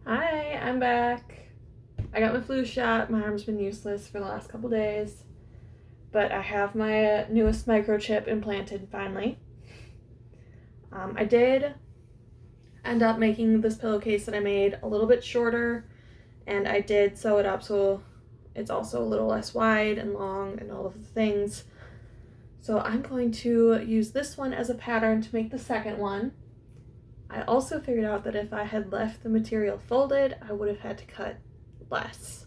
Hi, I'm back. I got my flu shot. My arm's been useless for the last couple days, but I have my newest microchip implanted finally. I did end up making this pillowcase that I made a little bit shorter, and I did sew it up so it's also a little less wide and long and all of the things. So I'm going to use this one as a pattern to make the second one. I also figured out that if I had left the material folded, I would have had to cut less.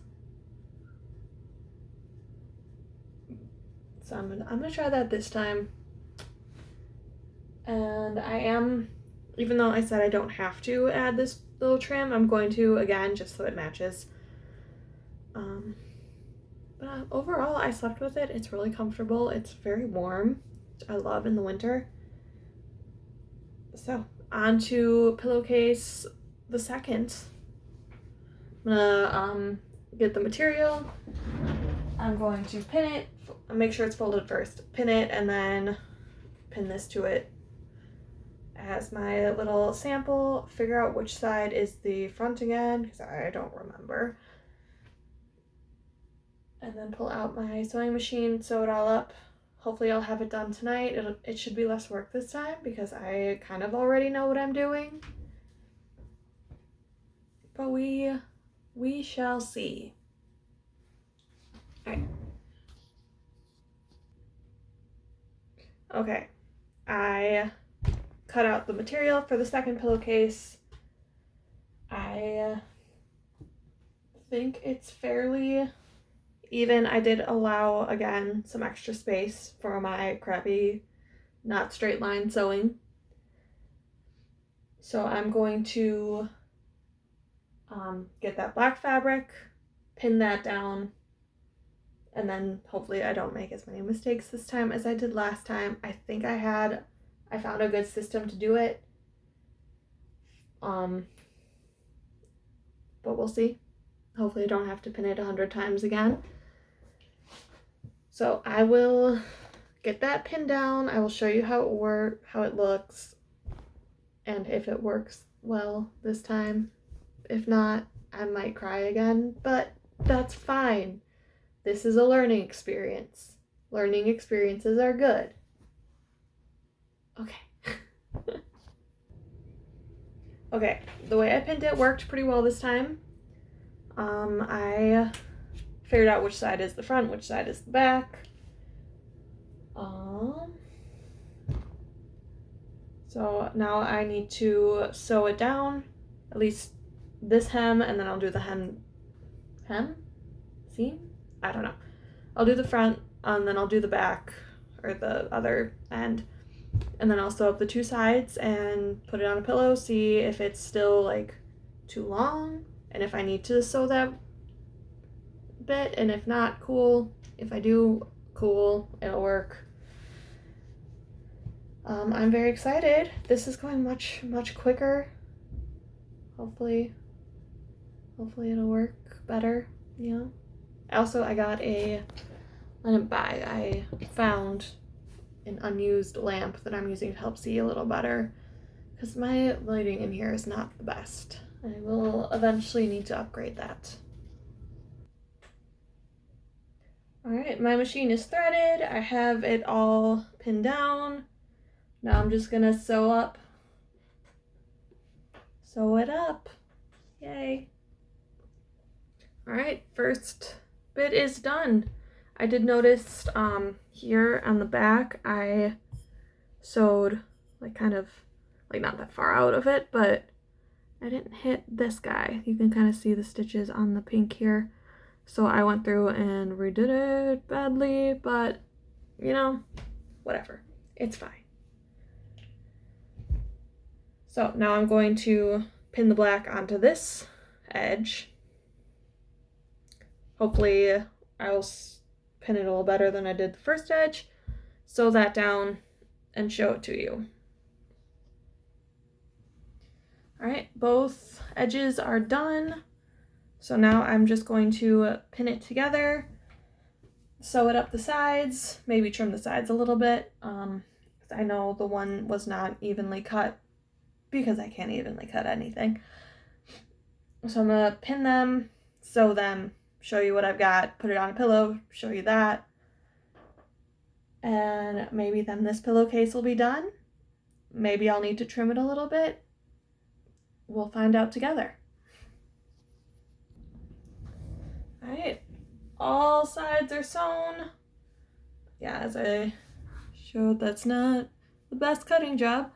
So I'm gonna try that this time. And I am, even though I said I don't have to add this little trim, I'm going to again just so it matches. But overall, I slept with it. It's really comfortable. It's very warm, which I love in the winter. So on to pillowcase the second. I'm gonna get the material. I'm going to pin it, make sure it's folded first, pin it, and then pin this to it as my little sample. Figure out which side is the front again, because I don't remember. And then pull out my sewing machine, sew it all up. Hopefully I'll have it done tonight. It should be less work this time because I kind of already know what I'm doing. But we shall see. Alright. Okay. I cut out the material for the second pillowcase. I think it's fairly even. I did allow, again, some extra space for my crappy, not straight line sewing. So I'm going to get that black fabric, pin that down, and then hopefully I don't make as many mistakes this time as I did last time. I think I found a good system to do it. But we'll see. Hopefully I don't have to pin it 100 times again. So I will get that pinned down. I will show you how it looks, and if it works well this time. If not, I might cry again, but that's fine. This is a learning experience. Learning experiences are good. Okay. Okay, the way I pinned it worked pretty well this time. I figured out which side is the front, which side is the back. So now I need to sew it down, at least this hem, and then I'll do the hem? Seam? I don't know. I'll do the front, and then I'll do the back, or the other end, and then I'll sew up the two sides and put it on a pillow, see if it's still like too long, and if I need to sew that bit, and if not, cool. If I do, cool, it'll work. I'm very excited. This is going much quicker. Hopefully it'll work better, you know. Also, I found an unused lamp that I'm using to help see a little better, because my lighting in here is not the best. I will eventually need to upgrade that. Alright, my machine is threaded. I have it all pinned down. Now I'm just gonna sew it up. Yay. Alright, first bit is done. I did notice here on the back I sewed kind of not that far out of it, but I didn't hit this guy. You can kind of see the stitches on the pink here. So I went through and redid it badly, but you know, whatever. It's fine. So now I'm going to pin the black onto this edge. Hopefully I'll pin it a little better than I did the first edge. Sew that down and show it to you. Alright, both edges are done. So now I'm just going to pin it together, sew it up the sides, maybe trim the sides a little bit. I know the one was not evenly cut because I can't evenly cut anything. So I'm gonna pin them, sew them, show you what I've got, put it on a pillow, show you that. And maybe then this pillowcase will be done. Maybe I'll need to trim it a little bit. We'll find out together. All right, all sides are sewn. Yeah, as I showed, that's not the best cutting job.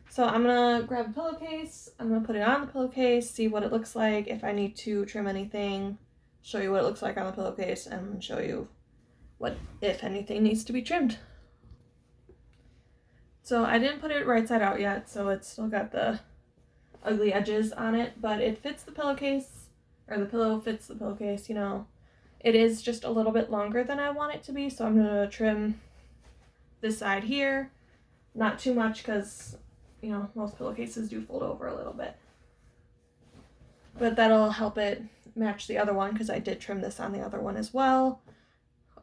So I'm gonna grab a pillowcase, I'm gonna put it on the pillowcase, see what it looks like, if I need to trim anything, show you what it looks like on the pillowcase, and show you what, if anything, needs to be trimmed. So I didn't put it right side out yet, so it's still got the ugly edges on it, but it fits the pillowcase, or the pillow fits the pillowcase, you know. It is just a little bit longer than I want it to be, so I'm gonna trim this side here. Not too much because, you know, most pillowcases do fold over a little bit. But that'll help it match the other one because I did trim this on the other one as well.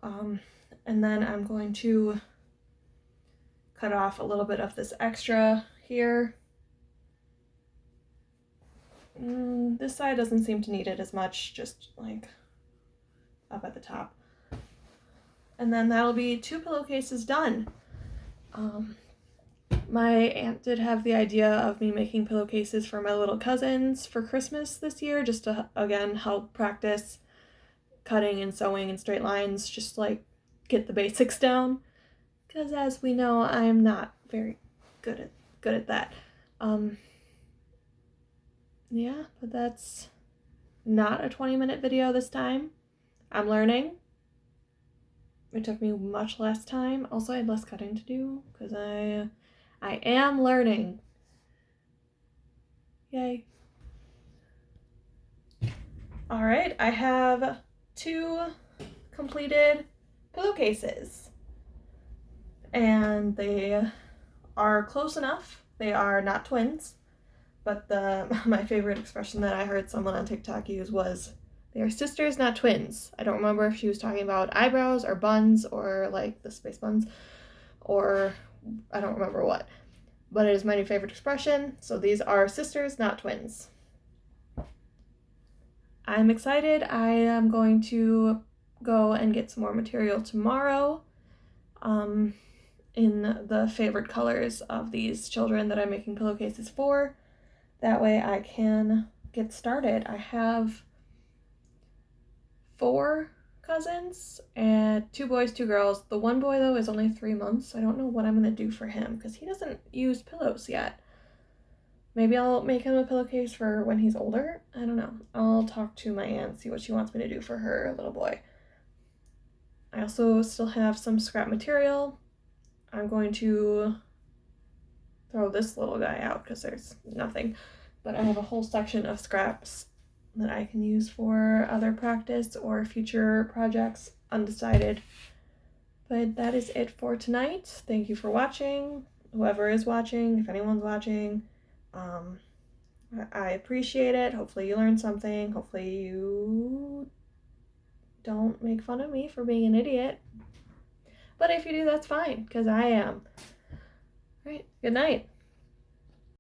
And then I'm going to cut off a little bit of this extra here. This side doesn't seem to need it as much, just like up at the top. And then that'll be 2 pillowcases done. My aunt did have the idea of me making pillowcases for my little cousins for Christmas this year, just to, again, help practice cutting and sewing in straight lines, just like get the basics down. Because as we know, I'm not very good at that. Yeah, but that's not a 20-minute video this time. I'm learning. It took me much less time. Also, I had less cutting to do because I am learning. Yay. All right, I have 2 completed pillowcases. And they are close enough. They are not twins. But my favorite expression that I heard someone on TikTok use was, they are sisters, not twins. I don't remember if she was talking about eyebrows or buns or like the space buns, or I don't remember what. But it is my new favorite expression. So these are sisters, not twins. I'm excited. I am going to go and get some more material tomorrow in the favorite colors of these children that I'm making pillowcases for. That way I can get started. I have 4 cousins and 2 boys, 2 girls. The one boy though is only 3 months, so I don't know what I'm gonna do for him because he doesn't use pillows yet. Maybe I'll make him a pillowcase for when he's older. I don't know. I'll talk to my aunt, see what she wants me to do for her little boy. I also still have some scrap material. I'm going to throw this little guy out because there's nothing, but I have a whole section of scraps that I can use for other practice or future projects, undecided. But that is it for tonight. Thank you for watching, whoever is watching, if anyone's watching. I appreciate it. Hopefully you learned something. Hopefully you don't make fun of me for being an idiot. But if you do, that's fine, because I am. All right, good night.